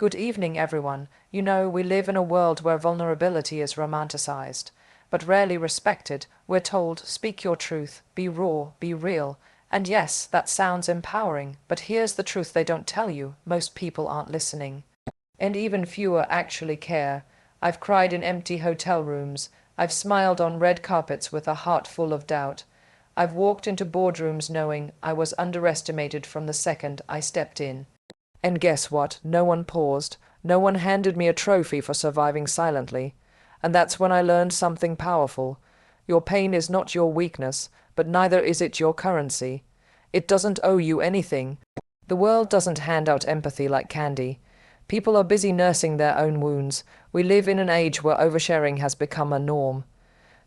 Good evening, everyone. You know, we live in a world where vulnerability is romanticized, but rarely respected. We're told, speak your truth, be raw, be real. And yes, that sounds empowering, but here's the truth they don't tell you. Most people aren't listening. And even fewer actually care. I've cried in empty hotel rooms. I've smiled on red carpets with a heart full of doubt. I've walked into boardrooms knowing I was underestimated from the second I stepped in. And guess what? No one paused. No one handed me a trophy for surviving silently. And that's when I learned something powerful. Your pain is not your weakness, but neither is it your currency. It doesn't owe you anything. The world doesn't hand out empathy like candy. People are busy nursing their own wounds. We live in an age where oversharing has become a norm.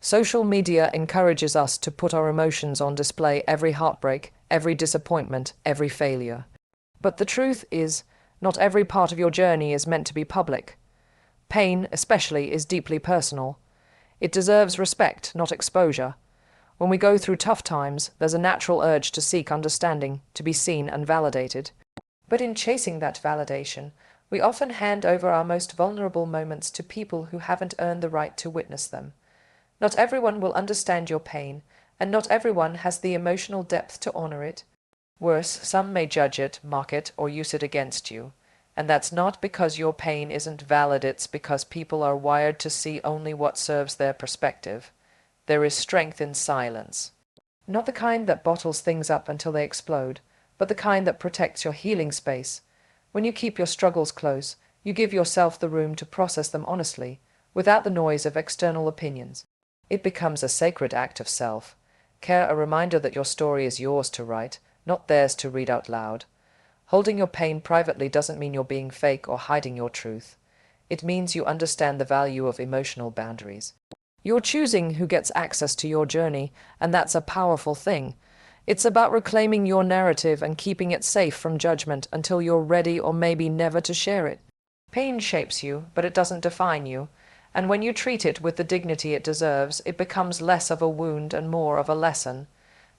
Social media encourages us to put our emotions on display, every heartbreak, every disappointment, every failure. But the truth is, not every part of your journey is meant to be public. Pain, especially, is deeply personal. It deserves respect, not exposure. When we go through tough times, there's a natural urge to seek understanding, to be seen and validated. But in chasing that validation, we often hand over our most vulnerable moments to people who haven't earned the right to witness them. Not everyone will understand your pain, and not everyone has the emotional depth to honor it. Worse, some may judge it, mock it, or use it against you. And that's not because your pain isn't valid, it's because people are wired to see only what serves their perspective. There is strength in silence. Not the kind that bottles things up until they explode, but the kind that protects your healing space. When you keep your struggles close, you give yourself the room to process them honestly, without the noise of external opinions. It becomes a sacred act of self-care, a reminder that your story is yours to write, not theirs to read out loud. Holding your pain privately doesn't mean you're being fake or hiding your truth. It means you understand the value of emotional boundaries. You're choosing who gets access to your journey, and that's a powerful thing. It's about reclaiming your narrative and keeping it safe from judgment until you're ready or maybe never to share it. Pain shapes you, but it doesn't define you. And when you treat it with the dignity it deserves, it becomes less of a wound and more of a lesson.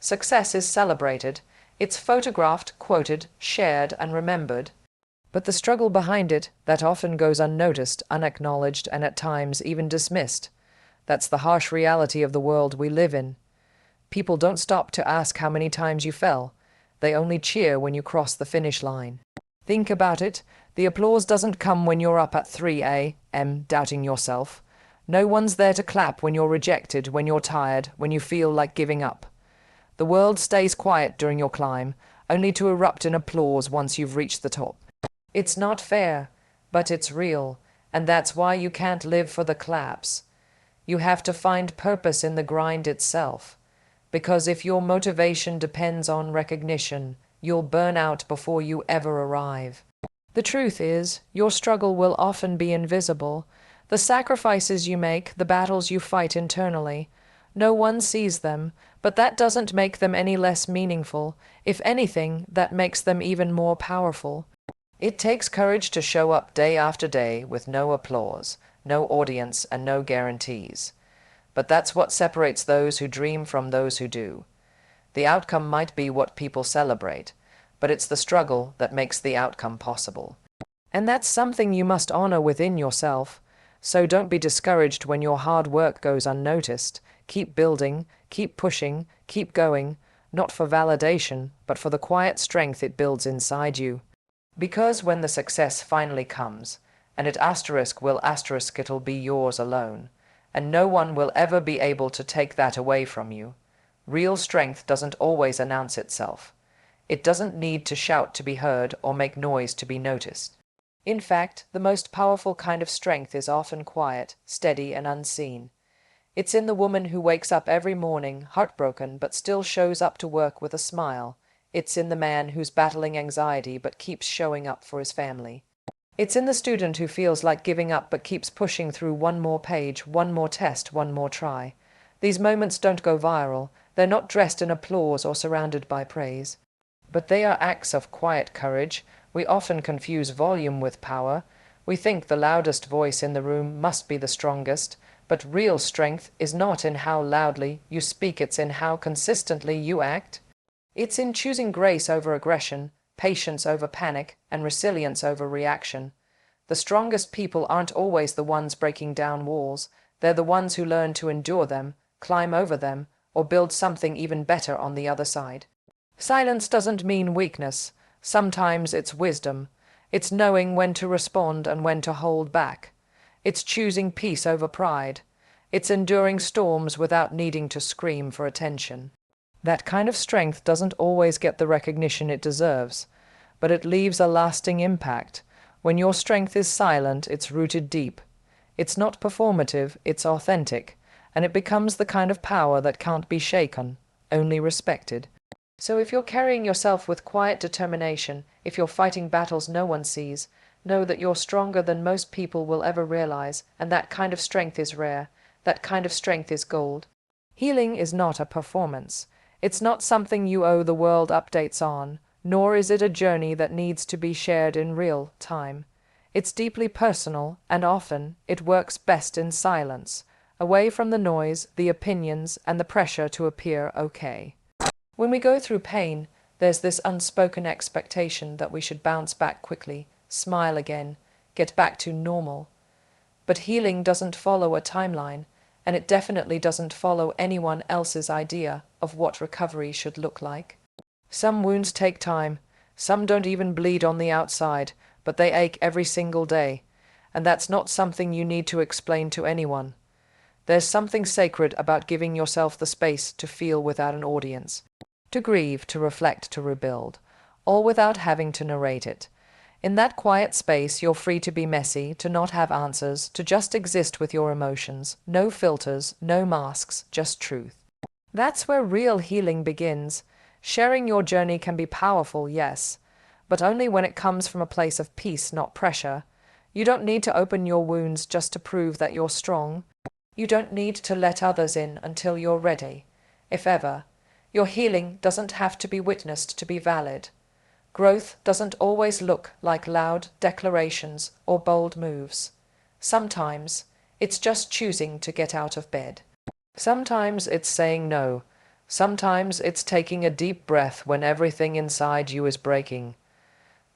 Success is celebrated. It's photographed, quoted, shared, and remembered. But the struggle behind it, that often goes unnoticed, unacknowledged, and at times even dismissed. That's the harsh reality of the world we live in. People don't stop to ask how many times you fell. They only cheer when you cross the finish line. Think about it. The applause doesn't come when you're up at 3 a.m. doubting yourself. No one's there to clap when you're rejected, when you're tired, when you feel like giving up. The world stays quiet during your climb, only to erupt in applause once you've reached the top. It's not fair, but it's real, and that's why you can't live for the claps. You have to find purpose in the grind itself. Because if your motivation depends on recognition, you'll burn out before you ever arrive. The truth is, your struggle will often be invisible. The sacrifices you make, the battles you fight internally, no one sees them, but that doesn't make them any less meaningful. If anything, that makes them even more powerful. It takes courage to show up day after day with no applause, no audience, and no guarantees. But that's what separates those who dream from those who do. The outcome might be what people celebrate, but it's the struggle that makes the outcome possible. And that's something you must honor within yourself. So don't be discouraged when your hard work goes unnoticed. Keep building, keep pushing, keep going, not for validation, but for the quiet strength it builds inside you. Because when the success finally comes, and it'll be yours alone, and no one will ever be able to take that away from you. Real strength doesn't always announce itself. It doesn't need to shout to be heard or make noise to be noticed. In fact, the most powerful kind of strength is often quiet, steady, and unseen. It's in the woman who wakes up every morning, heartbroken, but still shows up to work with a smile. It's in the man who's battling anxiety but keeps showing up for his family. It's in the student who feels like giving up but keeps pushing through one more page, one more test, one more try. These moments don't go viral. They're not dressed in applause or surrounded by praise. But they are acts of quiet courage. We often confuse volume with power. We think the loudest voice in the room must be the strongest. But real strength is not in how loudly you speak, it's in how consistently you act. It's in choosing grace over aggression, patience over panic, and resilience over reaction. The strongest people aren't always the ones breaking down walls. They're the ones who learn to endure them, climb over them, or build something even better on the other side. Silence doesn't mean weakness. Sometimes it's wisdom. It's knowing when to respond and when to hold back. It's choosing peace over pride. It's enduring storms without needing to scream for attention. That kind of strength doesn't always get the recognition it deserves, but it leaves a lasting impact. When your strength is silent, it's rooted deep. It's not performative, it's authentic, and it becomes the kind of power that can't be shaken, only respected. So if you're carrying yourself with quiet determination, if you're fighting battles no one sees, know that you're stronger than most people will ever realize, and that kind of strength is rare. That kind of strength is gold. Healing is not a performance. It's not something you owe the world updates on, nor is it a journey that needs to be shared in real time. It's deeply personal, and often it works best in silence, away from the noise, the opinions, and the pressure to appear okay. When we go through pain, there's this unspoken expectation that we should bounce back quickly, smile again, get back to normal. But healing doesn't follow a timeline, and it definitely doesn't follow anyone else's idea of what recovery should look like. Some wounds take time, some don't even bleed on the outside, but they ache every single day, and that's not something you need to explain to anyone. There's something sacred about giving yourself the space to feel without an audience, to grieve, to reflect, to rebuild, all without having to narrate it. In that quiet space, you're free to be messy, to not have answers, to just exist with your emotions. No filters, no masks, just truth. That's where real healing begins. Sharing your journey can be powerful, yes, but only when it comes from a place of peace, not pressure. You don't need to open your wounds just to prove that you're strong. You don't need to let others in until you're ready, if ever. Your healing doesn't have to be witnessed to be valid. Growth doesn't always look like loud declarations or bold moves. Sometimes it's just choosing to get out of bed. Sometimes it's saying no. Sometimes it's taking a deep breath when everything inside you is breaking.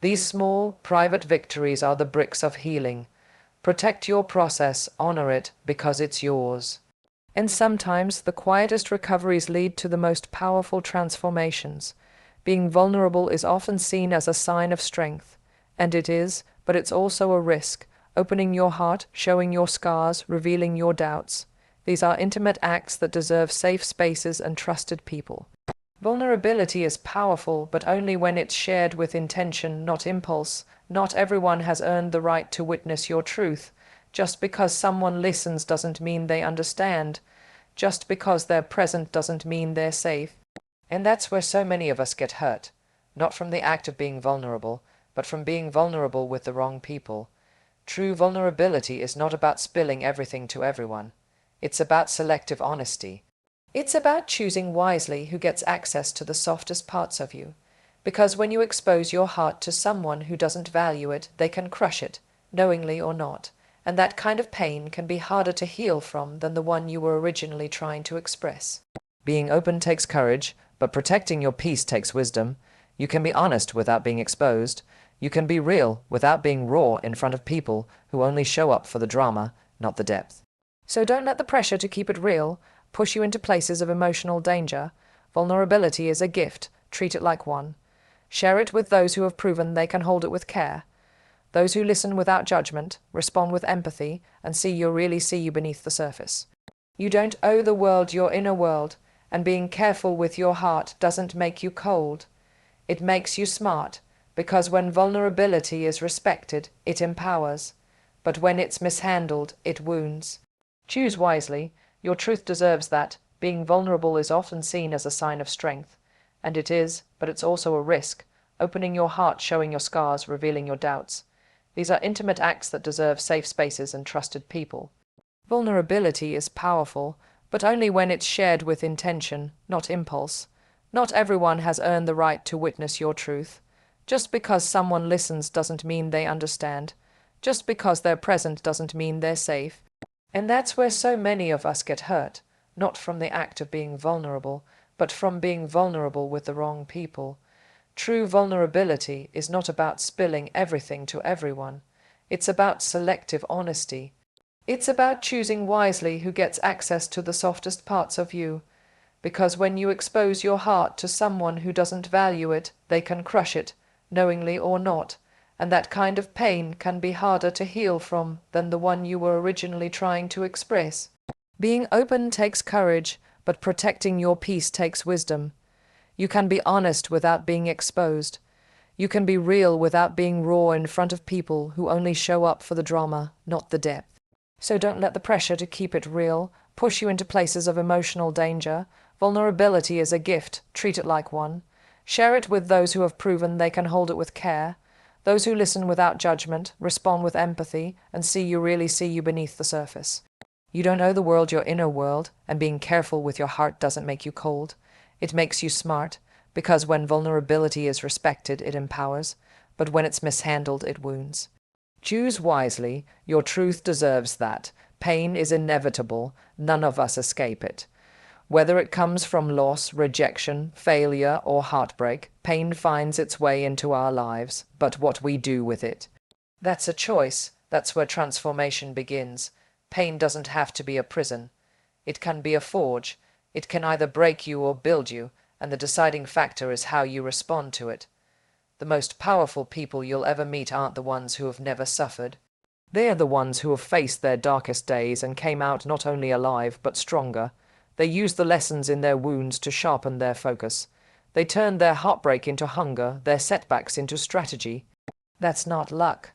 These small, private victories are the bricks of healing. Protect your process, honor it, because it's yours. And sometimes the quietest recoveries lead to the most powerful transformations. Being vulnerable is often seen as a sign of strength, and it is, but it's also a risk. Opening your heart, showing your scars, revealing your doubts. These are intimate acts that deserve safe spaces and trusted people. Vulnerability is powerful, but only when it's shared with intention, not impulse. Not everyone has earned the right to witness your truth. Just because someone listens doesn't mean they understand. Just because they're present doesn't mean they're safe. And that's where so many of us get hurt, not from the act of being vulnerable, but from being vulnerable with the wrong people. True vulnerability is not about spilling everything to everyone. It's about selective honesty. It's about choosing wisely who gets access to the softest parts of you. Because when you expose your heart to someone who doesn't value it, they can crush it, knowingly or not. And that kind of pain can be harder to heal from than the one you were originally trying to express. Being open takes courage, but protecting your peace takes wisdom. You can be honest without being exposed. You can be real without being raw in front of people who only show up for the drama, not the depth. So don't let the pressure to keep it real push you into places of emotional danger. Vulnerability is a gift. Treat it like one. Share it with those who have proven they can hold it with care. Those who listen without judgment, respond with empathy, and see you beneath the surface. You don't owe the world your inner world, and being careful with your heart doesn't make you cold. It makes you smart, because when vulnerability is respected, it empowers. But when it's mishandled, it wounds. Choose wisely. Your truth deserves that. Being vulnerable is often seen as a sign of strength. And it is, but it's also a risk. Opening your heart, showing your scars, revealing your doubts. These are intimate acts that deserve safe spaces and trusted people. Vulnerability is powerful, but only when it's shared with intention, not impulse. Not everyone has earned the right to witness your truth. Just because someone listens doesn't mean they understand. Just because they're present doesn't mean they're safe. And that's where so many of us get hurt, not from the act of being vulnerable, but from being vulnerable with the wrong people. True vulnerability is not about spilling everything to everyone. It's about selective honesty. It's about choosing wisely who gets access to the softest parts of you. Because when you expose your heart to someone who doesn't value it, they can crush it, knowingly or not, and that kind of pain can be harder to heal from than the one you were originally trying to express. Being open takes courage, but protecting your peace takes wisdom. You can be honest without being exposed. You can be real without being raw in front of people who only show up for the drama, not the depth. So don't let the pressure to keep it real push you into places of emotional danger. Vulnerability is a gift, treat it like one. Share it with those who have proven they can hold it with care, those who listen without judgment, respond with empathy, and really see you beneath the surface. You don't owe the world your inner world, and being careful with your heart doesn't make you cold. It makes you smart, because when vulnerability is respected, it empowers, but when it's mishandled, it wounds. Choose wisely, your truth deserves that. Pain is inevitable, none of us escape it. Whether it comes from loss, rejection, failure, or heartbreak, pain finds its way into our lives, but what we do with it. That's a choice, that's where transformation begins. Pain doesn't have to be a prison. It can be a forge. It can either break you or build you, and the deciding factor is how you respond to it. The most powerful people you'll ever meet aren't the ones who have never suffered. They're the ones who have faced their darkest days and came out not only alive, but stronger. They used the lessons in their wounds to sharpen their focus. They turned their heartbreak into hunger, their setbacks into strategy. That's not luck.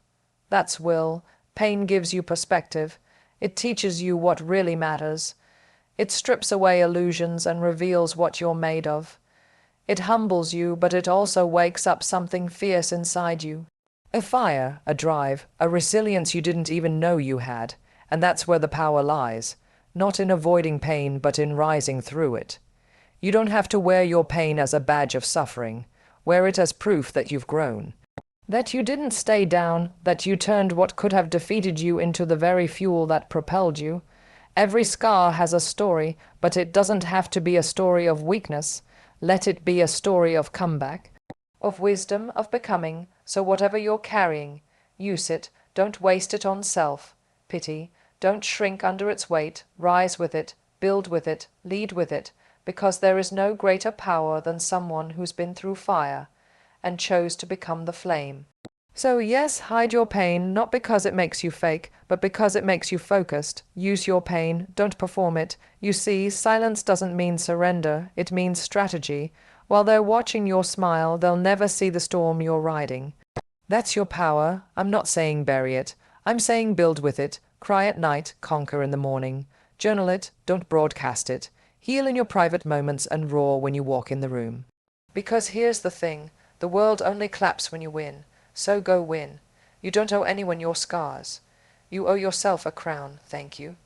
That's will. Pain gives you perspective. It teaches you what really matters. It strips away illusions and reveals what you're made of. It humbles you, but it also wakes up something fierce inside you. A fire, a drive, a resilience you didn't even know you had. And that's where the power lies. Not in avoiding pain, but in rising through it. You don't have to wear your pain as a badge of suffering. Wear it as proof that you've grown. That you didn't stay down, that you turned what could have defeated you into the very fuel that propelled you. Every scar has a story, but it doesn't have to be a story of weakness. Let it be a story of comeback, of wisdom, of becoming. So whatever you're carrying, use it. Don't waste it on self-pity. Don't shrink under its weight. Rise with it, build with it, lead with it, because there is no greater power than someone who's been through fire and chose to become the flame. So yes, hide your pain, not because it makes you fake, but because it makes you focused. Use your pain, don't perform it. You see, silence doesn't mean surrender, it means strategy. While they're watching your smile, they'll never see the storm you're riding. That's your power. I'm not saying bury it. I'm saying build with it. Cry at night, conquer in the morning. Journal it, don't broadcast it. Heal in your private moments and roar when you walk in the room. Because here's the thing, the world only claps when you win. So go win. You don't owe anyone your scars. You owe yourself a crown, thank you.